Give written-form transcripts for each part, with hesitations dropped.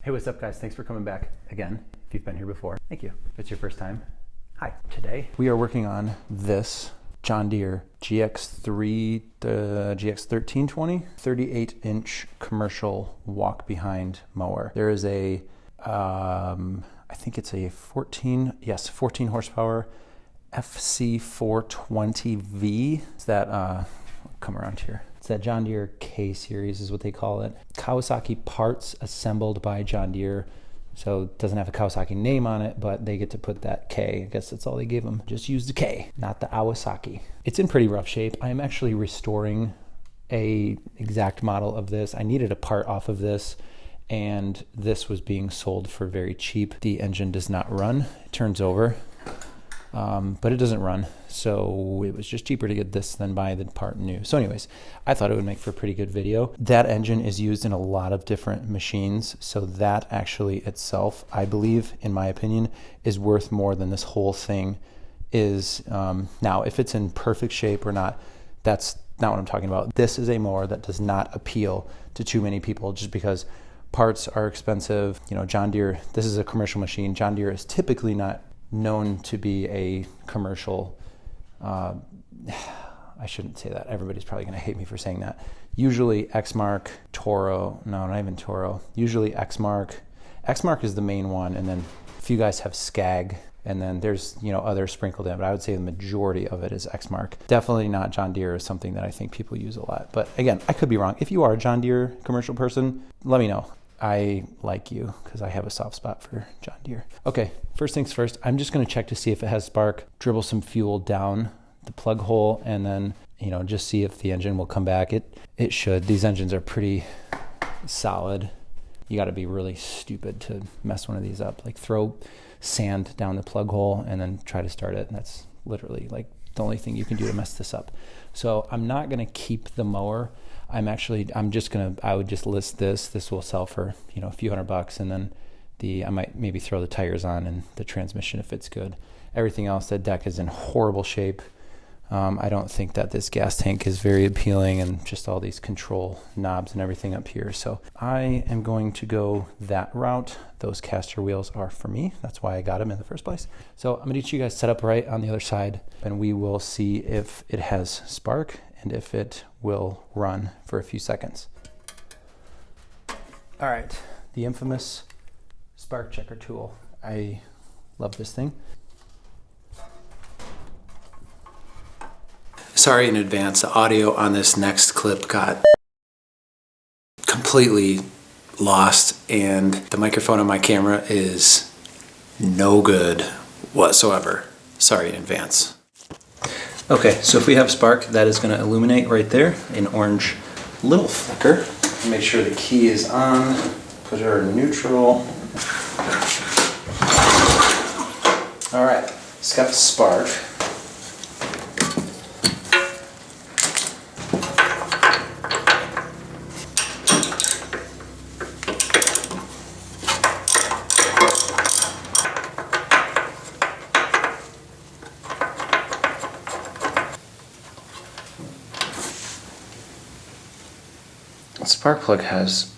Hey, what's up guys? Thanks for coming back again. If you've been here before, thank you. If it's your first time, hi. Today we are working on this John Deere GX1320 38-inch commercial walk-behind mower. There is a, I think it's a 14 horsepower FC420V. It's that, come around here. It's that John Deere K series is what they call it. Kawasaki parts assembled by John Deere. So it doesn't have a Kawasaki name on it, but they get to put that K. I guess that's all they gave them. Just use the K, not the Kawasaki. It's in pretty rough shape. I'm actually restoring a exact model of this. I needed a part off of this, and this was being sold for very cheap. The engine does not run. It turns over, but it doesn't run. So it was just cheaper to get this than buy the part new. So anyways, I thought it would make for a pretty good video. That engine is used in a lot of different machines. So that actually itself, I believe, in my opinion, is worth more than this whole thing is. Now, if it's in perfect shape or not, that's not what I'm talking about. This is a mower that does not appeal to too many people just because parts are expensive. You know, John Deere, this is a commercial machine. John Deere is typically not known to be a commercial, I shouldn't say that. Everybody's probably going to hate me for saying that. Usually Exmark, Toro, no, not even Toro. Usually Exmark. Exmark is the main one, and then a few guys have Skag, and then there's, you know, others sprinkled in, but I would say the majority of it is Exmark. Definitely not John Deere is something that I think people use a lot. But again, I could be wrong. If you are a John Deere commercial person, let me know. I like you because I have a soft spot for John Deere. Okay, first things first, I'm just going to check to see if it has spark, dribble some fuel down the plug hole, and then, you know, just see if the engine will come back. It should. These engines are pretty solid. You got to be really stupid to mess one of these up. Like throw sand down the plug hole and then try to start it. And that's literally like the only thing you can do to mess this up. So I'm not going to keep the mower. I would just list this. This will sell for, you know, a few $100, and then I might maybe throw the tires on and the transmission if it's good. Everything else, the deck is in horrible shape. I don't think that this gas tank is very appealing, and just all these control knobs and everything up here. So I am going to go that route. Those caster wheels are for me. That's why I got them in the first place. So I'm gonna get you guys set up right on the other side, and we will see if it has spark and if it will run for a few seconds. All right, the infamous spark checker tool. I love this thing. Sorry in advance, the audio on this next clip got completely lost, and the microphone on my camera is no good whatsoever. Sorry in advance. Okay, so if we have spark, that is going to illuminate right there, an orange little flicker. Make sure the key is on, put her in neutral. All right, it's got spark. Spark plug has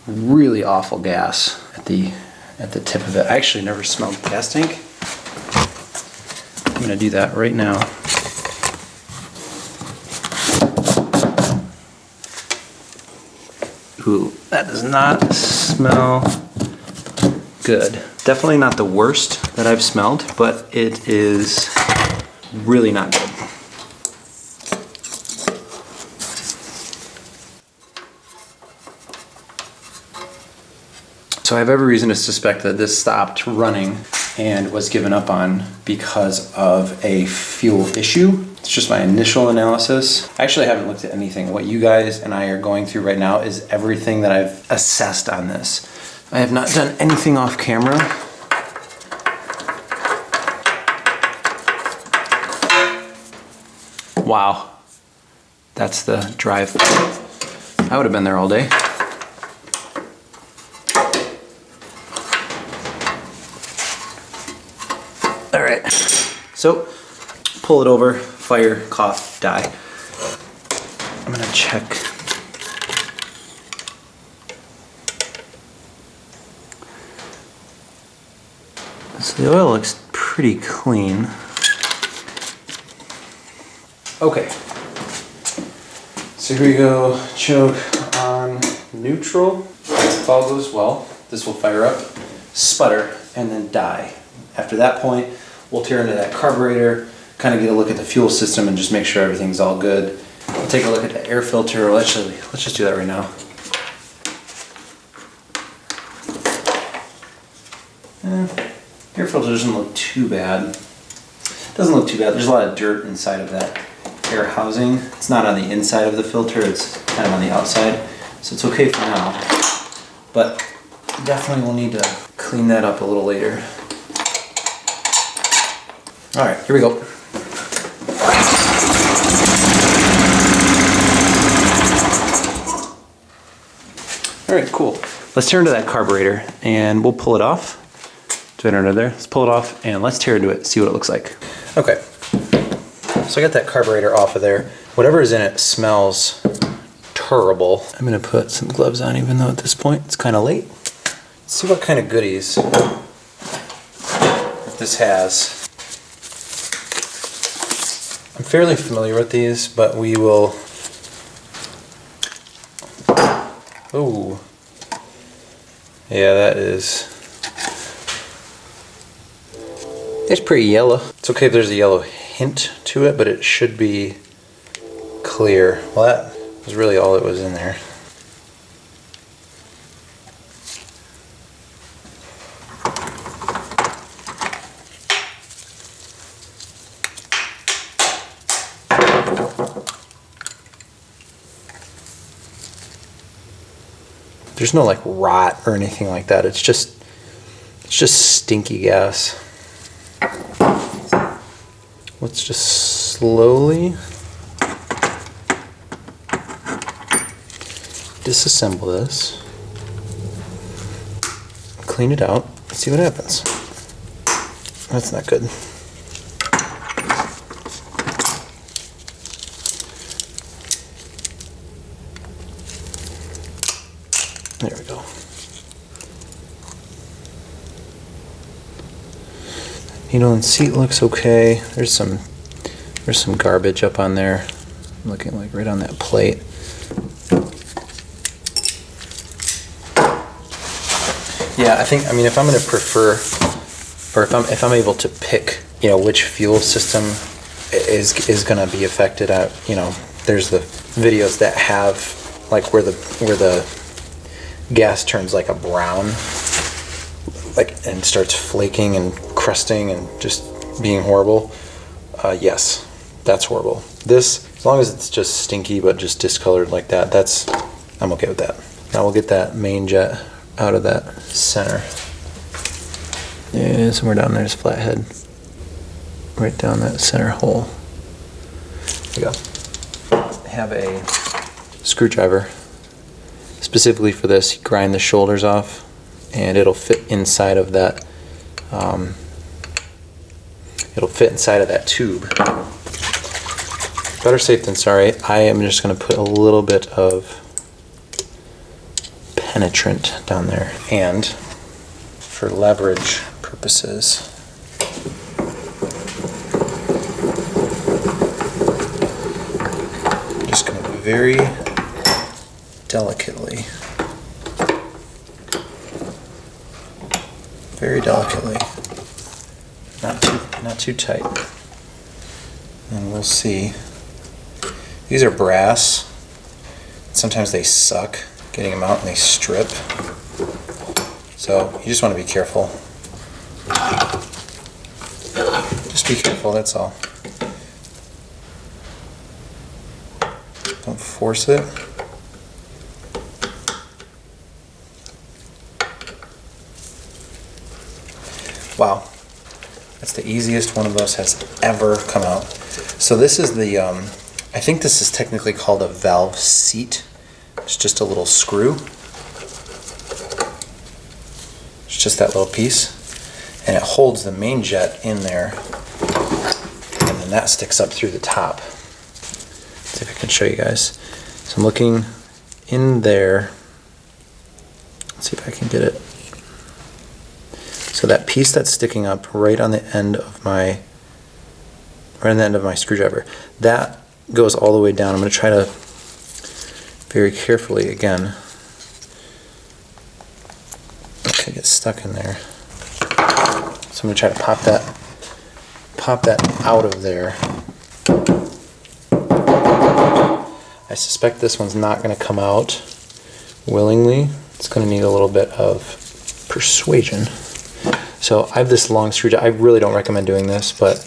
really awful gas at the tip of it. I actually never smelled gas tank. I'm gonna do that right now. Ooh, that does not smell good. Definitely not the worst that I've smelled, but it is really not good. So I have every reason to suspect that this stopped running and was given up on because of a fuel issue. It's just my initial analysis. I actually haven't looked at anything. What you guys and I are going through right now is everything that I've assessed on this. I have not done anything off camera. Wow, that's the drive. I would have been there all day. All right, so pull it over, fire, cough, die. I'm gonna check. So the oil looks pretty clean. Okay. So here we go, choke on neutral. If all goes well, this will fire up, sputter, and then die. After that point, we'll tear into that carburetor, kind of get a look at the fuel system and just make sure everything's all good. We'll take a look at the air filter. Let's just do that right now. Air filter doesn't look too bad. Doesn't look too bad. There's a lot of dirt inside of that air housing. It's not on the inside of the filter, it's kind of on the outside. So it's okay for now. But definitely we'll need to clean that up a little later. Alright, here we go. Alright, cool. Let's tear into that carburetor and we'll pull it off. It's right under there. Let's pull it off and let's tear into it, see what it looks like. Okay. So I got that carburetor off of there. Whatever is in it smells terrible. I'm gonna put some gloves on even though at this point it's kind of late. Let's see what kind of goodies this has. I'm fairly familiar with these, but we will... Oh. Yeah, that is... It's pretty yellow. It's okay if there's a yellow hint to it, but it should be clear. Well, that was really all that was in there. There's no like rot or anything like that. It's just stinky gas. Let's just slowly disassemble this, clean it out, see what happens. That's not good. There we go. Needle and seat looks okay. There's some garbage up on there. I'm looking like right on that plate. Yeah, I mean if I'm going to prefer, or if I'm able to pick, you know, which fuel system is going to be affected, you know, there's the videos that have like where the gas turns like a brown, like, and starts flaking and crusting and just being horrible. Yes, that's horrible. This, as long as it's just stinky but just discolored like that, I'm okay with that. Now we'll get that main jet out of that center. Yeah, somewhere down there's flathead. Right down that center hole. There we go. I have a screwdriver specifically for this. You grind the shoulders off and it'll fit inside of that tube. Better safe than sorry. I am just going to put a little bit of penetrant down there, and for leverage purposes, I'm just going to very delicately, not too tight, and we'll see. These are brass. Sometimes they suck getting them out and they strip. So you just want to be careful. Just be careful, that's all. Don't force it. Wow, that's the easiest one of those has ever come out. So this is the, I think this is technically called a valve seat. It's just a little screw. It's just that little piece. And it holds the main jet in there. And then that sticks up through the top. Let's see if I can show you guys. So I'm looking in there. Let's see if I can get it. So So that piece that's sticking up right on the end of my screwdriver, that goes all the way down. I'm going to try to very carefully again. Okay, get stuck in there. So I'm going to try to pop that out of there. I suspect this one's not going to come out willingly. It's going to need a little bit of persuasion. So I have this long screwdriver. I really don't recommend doing this, but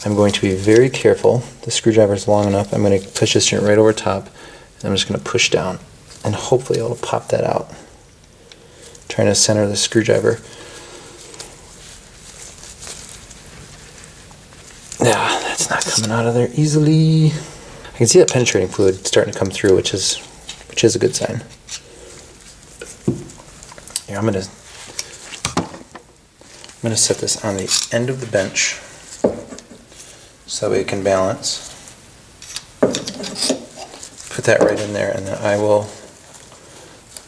I'm going to be very careful. The screwdriver is long enough. I'm going to push this joint right over top, and I'm just going to push down, and hopefully it'll pop that out. Trying to center the screwdriver. Yeah, that's not coming out of there easily. I can see that penetrating fluid starting to come through, which is a good sign. Here, I'm gonna set this on the end of the bench so that way it can balance. Put that right in there, and then I will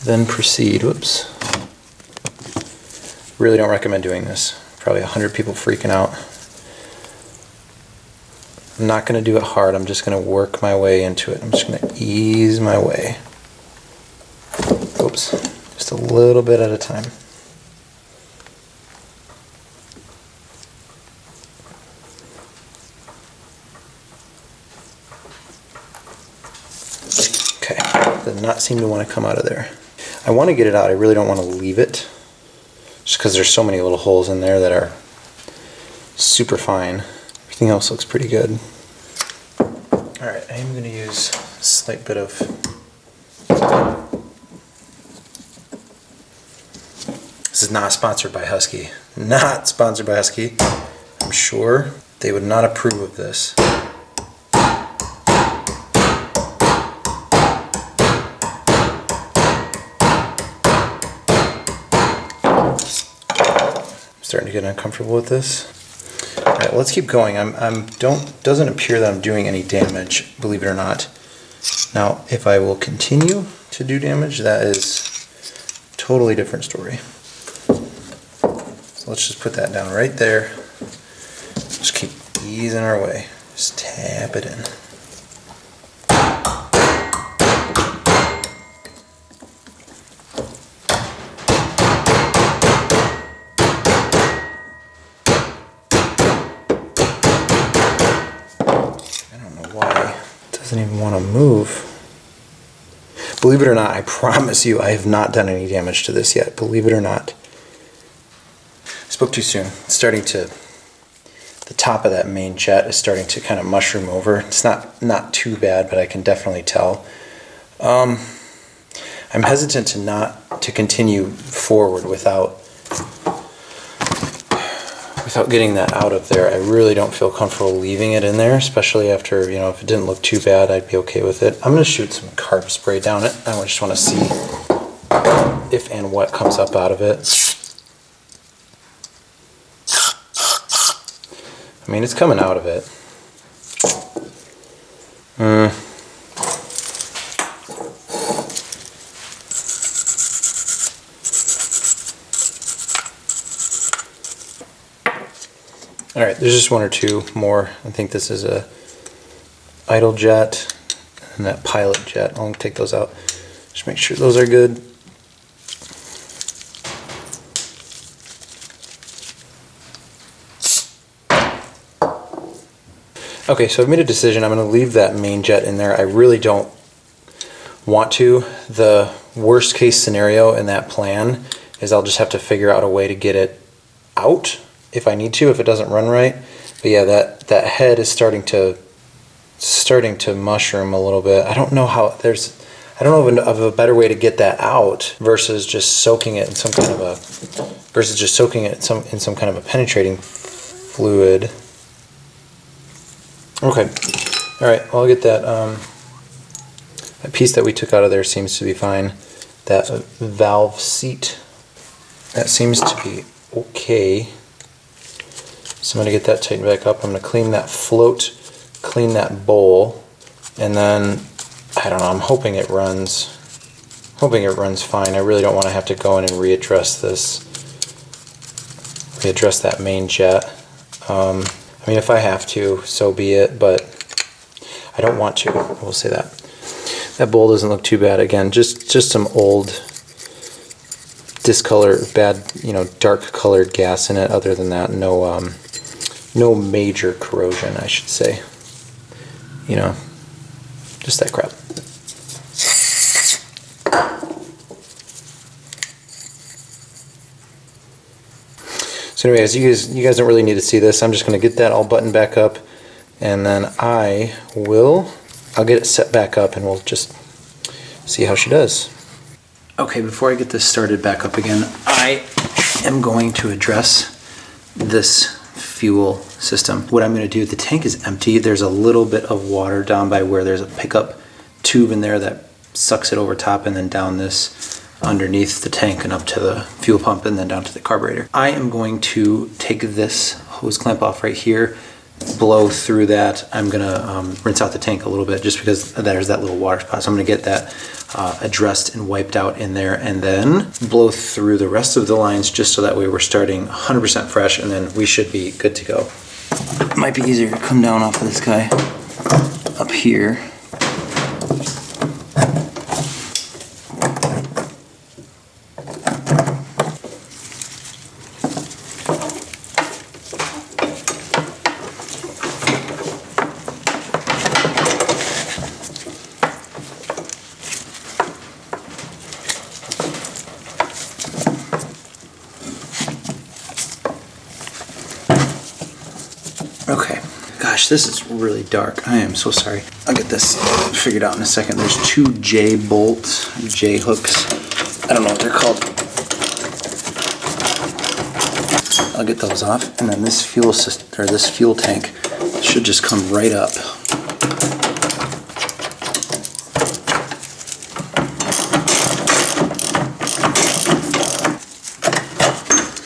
then proceed. Whoops. Really don't recommend doing this. Probably 100 people freaking out. I'm not going to do it hard. I'm just going to work my way into it. I'm just going to ease my way. Oops. Just a little bit at a time. Okay. Did not seem to want to come out of there. I want to get it out. I really don't want to leave it, just because there's so many little holes in there that are super fine. Everything else looks pretty good. Alright, I am going to use a slight bit of this is not sponsored by Husky. Not sponsored by Husky. I'm sure they would not approve of this. I'm starting to get uncomfortable with this. Alright, let's keep going. Doesn't appear that I'm doing any damage, believe it or not. Now, if I will continue to do damage, that is a totally different story. So let's just put that down right there. Just keep easing our way. Just tap it in. Doesn't even want to move. Believe it or not, I promise you I have not done any damage to this yet. Believe it or not. I spoke too soon. It's starting to, the top of that main jet is starting to kind of mushroom over. It's not too bad, but I can definitely tell. I'm hesitant to continue forward without getting that out of there. I really don't feel comfortable leaving it in there, especially after, if it didn't look too bad, I'd be okay with it. I'm going to shoot some carb spray down it. I just want to see if and what comes up out of it. I mean, it's coming out of it. Alright, there's just one or two more. I think this is a idle jet and that pilot jet. I'll take those out. Just make sure those are good. Okay, so I've made a decision. I'm going to leave that main jet in there. I really don't want to. The worst case scenario in that plan is I'll just have to figure out a way to get it out if I need to, if it doesn't run right. But yeah, that head is starting to mushroom a little bit. I don't know of a better way to get that out versus just soaking it in some kind of a penetrating fluid. Okay. All right. Well, I'll get that. That piece that we took out of there seems to be fine. That valve seat, that seems to be okay. So I'm going to get that tightened back up. I'm going to clean that float, clean that bowl, and then, I don't know, I'm hoping it runs fine. I really don't want to have to go in and readdress this. address that main jet. I mean, if I have to, so be it, but I don't want to. I will say that. That bowl doesn't look too bad. Again, just some old discolored, bad, dark colored gas in it. Other than that, no major corrosion, I should say. Just that crap. So anyways, you guys don't really need to see this. I'm just going to get that all buttoned back up, and then I'll get it set back up, and we'll just see how she does. Okay, before I get this started back up again, I am going to address this fuel system. What I'm going to do, the tank is empty. There's a little bit of water down by where there's a pickup tube in there that sucks it over top and then down this underneath the tank and up to the fuel pump and then down to the carburetor. I am going to take this hose clamp off right here, blow through that. I'm gonna rinse out the tank a little bit just because there's that little water spot. So I'm gonna get that addressed and wiped out in there, and then blow through the rest of the lines just so that way we're starting 100% fresh, and then we should be good to go. It might be easier to come down off of this guy up here. Okay, gosh, this is really dark. I am so sorry. I'll get this figured out in a second. There's two J bolts, J hooks. I don't know what they're called. I'll get those off, and then this fuel system, or this fuel tank, should just come right up.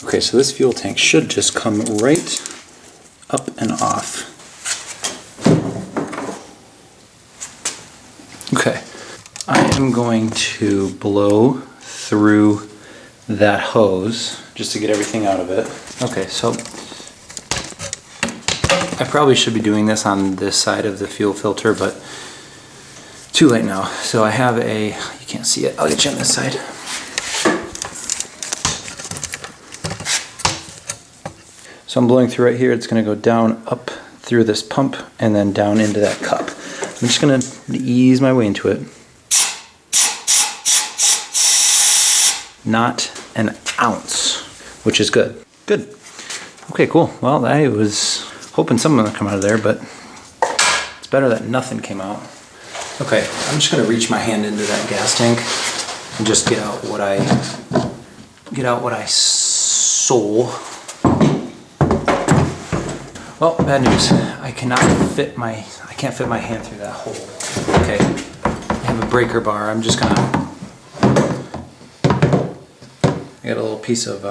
Okay, so this fuel tank should just come right up and off. Okay, I am going to blow through that hose just to get everything out of it. Okay, so I probably should be doing this on this side of the fuel filter, but too late now. So I have you can't see it, I'll get you on this side. So I'm blowing through right here. It's going to go down, up through this pump, and then down into that cup. I'm just going to ease my way into it. Not an ounce, which is good. Good. Okay, cool. Well, I was hoping something would come out of there, but it's better that nothing came out. Okay, I'm just going to reach my hand into that gas tank and just get out what I stole. Well, bad news. I can't fit my hand through that hole. Okay, I have a breaker bar. I'm just gonna. I got a little piece of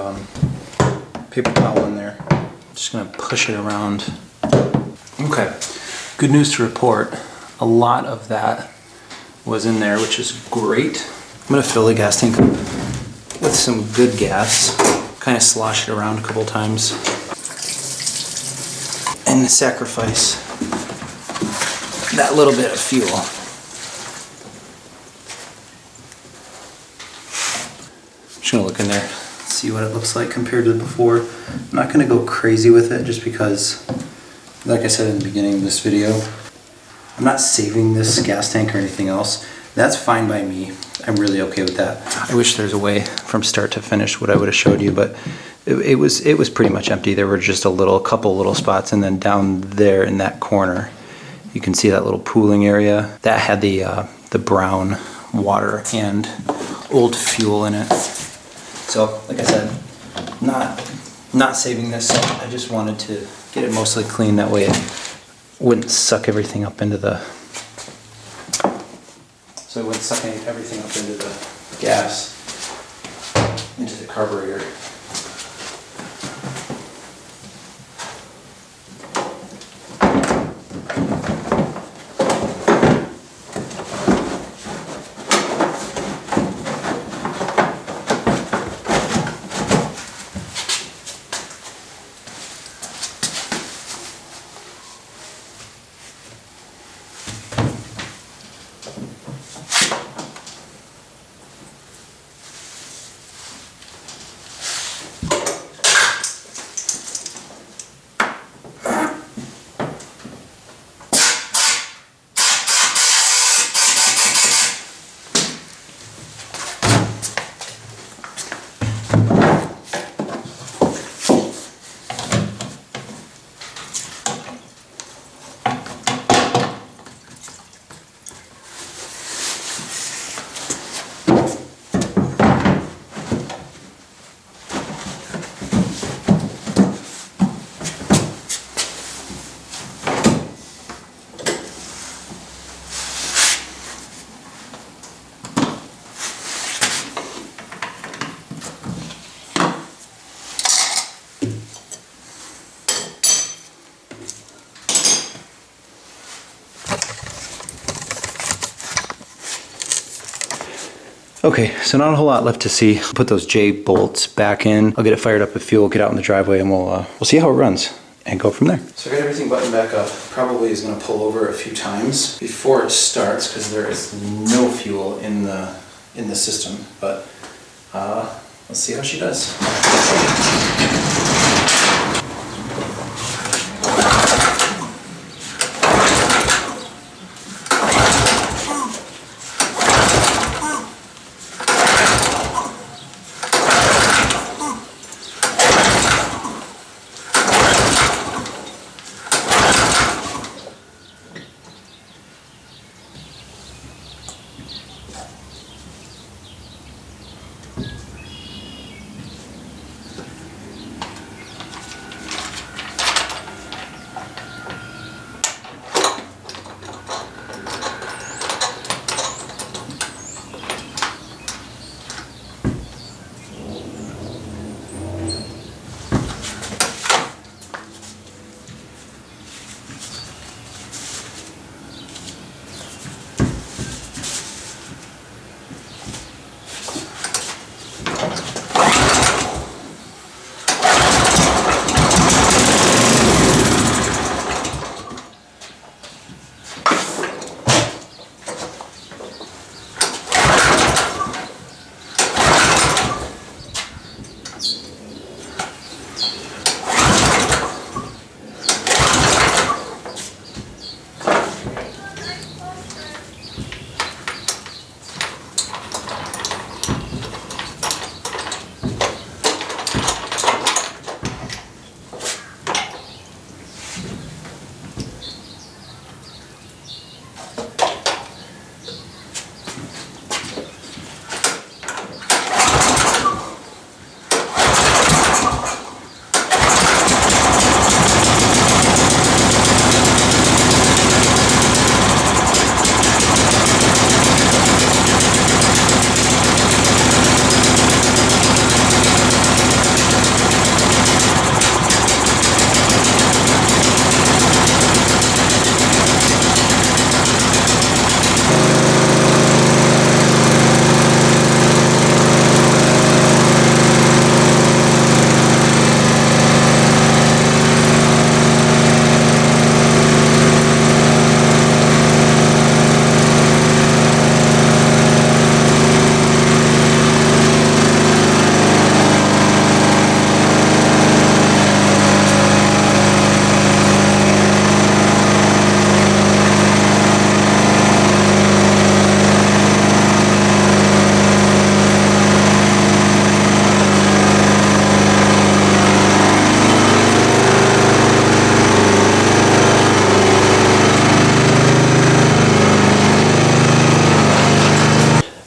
paper towel in there. I'm just gonna push it around. Okay, good news to report. A lot of that was in there, which is great. I'm gonna fill the gas tank with some good gas. Kind of slosh it around a couple times. And sacrifice that little bit of fuel. I'm just gonna look in there, see what it looks like compared to before. I'm not gonna go crazy with it just because, like I said in the beginning of this video, I'm not saving this gas tank or anything else. That's fine by me. I'm really okay with that. I wish there's a way from start to finish what I would have showed you, but it was pretty much empty. There were just a couple little spots, and then down there in that corner, you can see that little pooling area. That had the brown water and old fuel in it. So, like I said, not saving this. I just wanted to get it mostly clean. That way it wouldn't suck everything up into the. So it wouldn't suck everything up into the gas, into the carburetor. Okay, so not a whole lot left to see. Put those J bolts back in. I'll get it fired up with fuel, get out in the driveway, and we'll see how it runs and go from there. So I got everything buttoned back up. Probably is going to pull over a few times before it starts because there is no fuel in the system. But let's see how she does.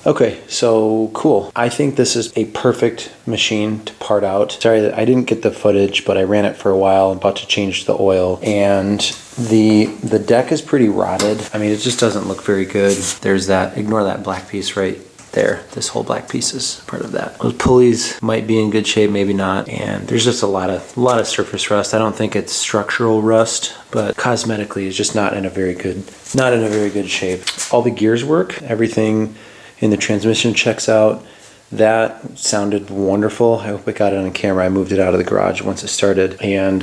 Okay, so cool. I think this is a perfect machine to part out. Sorry that I didn't get the footage, but I ran it for a while. I'm about to change the oil, and the deck is pretty rotted. I mean, it just doesn't look very good. There's that, ignore that black piece right there. This whole black piece is part of that. Those pulleys might be in good shape, maybe not. And there's just a lot of surface rust. I don't think it's structural rust, but cosmetically it's just not in a very good shape. All the gears work, everything in the transmission checks out. That sounded wonderful. I hope I got it on camera. I moved it out of the garage once it started, and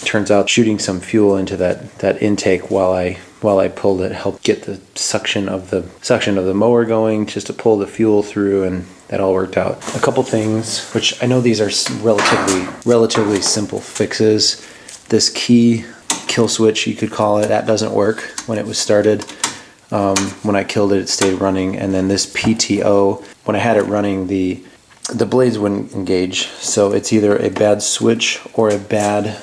turns out shooting some fuel into that intake while I pulled it helped get the suction of the mower going, just to pull the fuel through, and that all worked out. A couple things, which I know these are relatively simple fixes. This key kill switch, you could call it, that doesn't work when it was started. When I killed it, it stayed running, and then this PTO, when I had it running, the blades wouldn't engage. So it's either a bad switch or a bad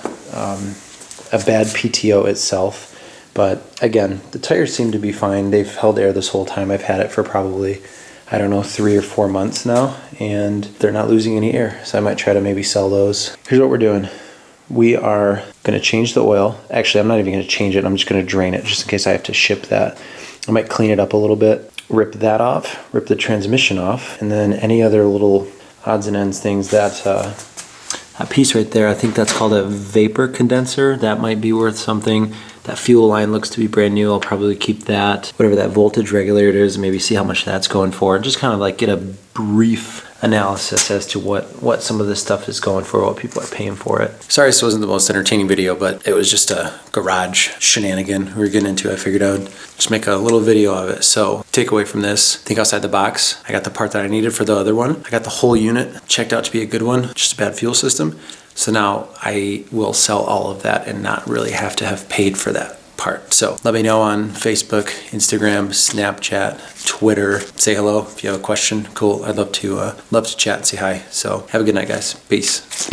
PTO itself. But again, the tires seem to be fine. They've held air this whole time. I've had it for probably, I don't know, 3 or 4 months now, and they're not losing any air. So I might try to maybe sell those. Here's what we're doing. We are going to change the oil. Actually, I'm not even going to change it. I'm just going to drain it just in case I have to ship that. I might clean it up a little bit, rip that off, rip the transmission off, and then any other little odds and ends things. That piece right there, I think that's called a vapor condenser. That might be worth something. That fuel line looks to be brand new. I'll probably keep that. Whatever that voltage regulator is, maybe see how much that's going for. Just kind of like get a brief analysis as to what some of this stuff is going for, what people are paying for it. Sorry this wasn't the most entertaining video, but it was just a garage shenanigan we were getting into. I figured I would just make a little video of it. So takeaway from this, think outside the box. I got the part that I needed for the other one. I got the whole unit checked out to be a good one, just a bad fuel system. So now I will sell all of that and not really have to have paid for that part. So let me know on Facebook, Instagram, Snapchat, Twitter. Say hello if you have a question. Cool. I'd love to chat and say hi. So have a good night, guys. Peace.